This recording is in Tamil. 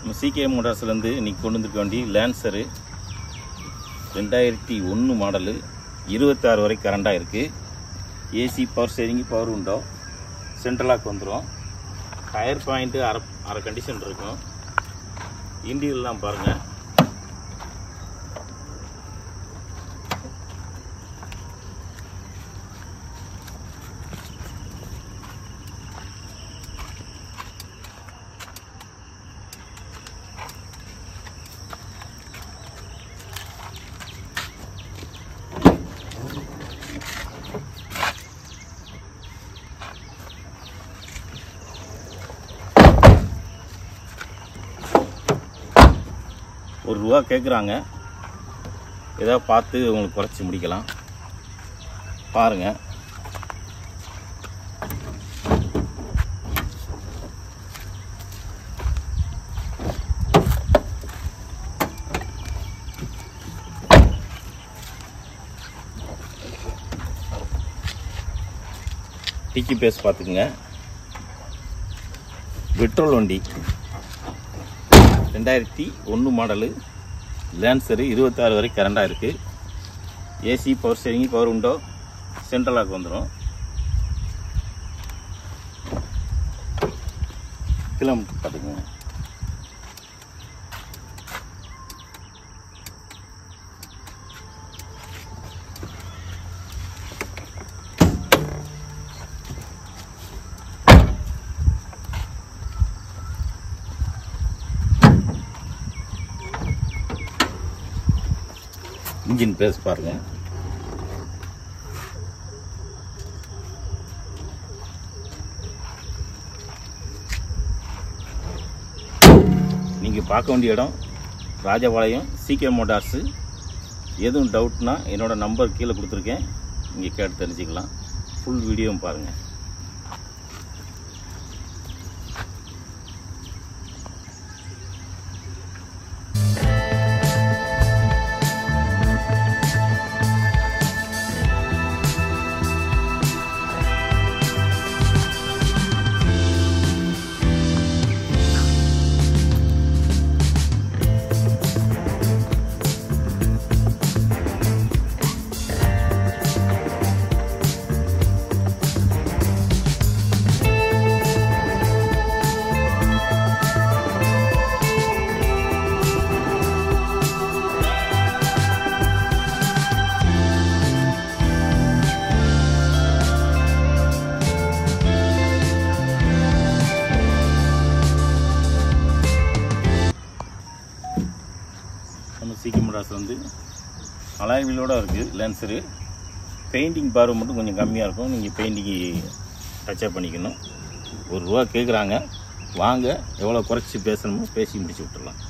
நம்ம சிகே மோட்டார்ஸ்லேருந்து இன்றைக்கி கொண்டு வந்துருக்க வண்டி லான்சரு 2001 மாடலு 26 வரை கரண்டாக இருக்குது. AC, power steering, power window, central lock வந்துடும். டயர் பாயிண்ட்டு அரை கண்டிஷன் இருக்கும். இன்டீரியர்லாம் பாருங்கள். ₹1 கேட்குறாங்க. ஏதாவது பார்த்து உங்களுக்கு குறைச்சி முடிக்கலாம். பாருங்கள். டிக்கி பேஸ் பார்த்துக்குங்க. பெட்ரோல் வண்டி 2001 மாடலு லான்சரு 26 வரை கரண்டாக இருக்குது. AC, power steering, power window, central lock வந்துடும். கிலோமீட்டர் பார்த்துக்குங்க. இன்ஜின் பேஸ் பாருங்க. நீங்கள் பார்க்க வேண்டிய இடம் ராஜபாளையம் சிகே மோட்டார்ஸு. எதுவும் டவுட்னா என்னோட நம்பர் கீழே கொடுத்துருக்கேன், நீங்கள் கேட்டு தெரிஞ்சுக்கலாம். ஃபுல் வீடியோவும் பாருங்கள். நம்ம சிகே மோட்டார்ஸ் வந்து அலாய் வீலோட இருக்குது லான்சரு. பெயிண்டிங் பார்வை மட்டும் கொஞ்சம் கம்மியாக இருக்கும். நீங்கள் பெயிண்டிங்கு டச்சப் பண்ணிக்கணும். ₹1 கேட்குறாங்க. வாங்க, எவ்வளோ குறைச்சி பேசணுமோ பேசி முடிச்சு விட்டுடலாம்.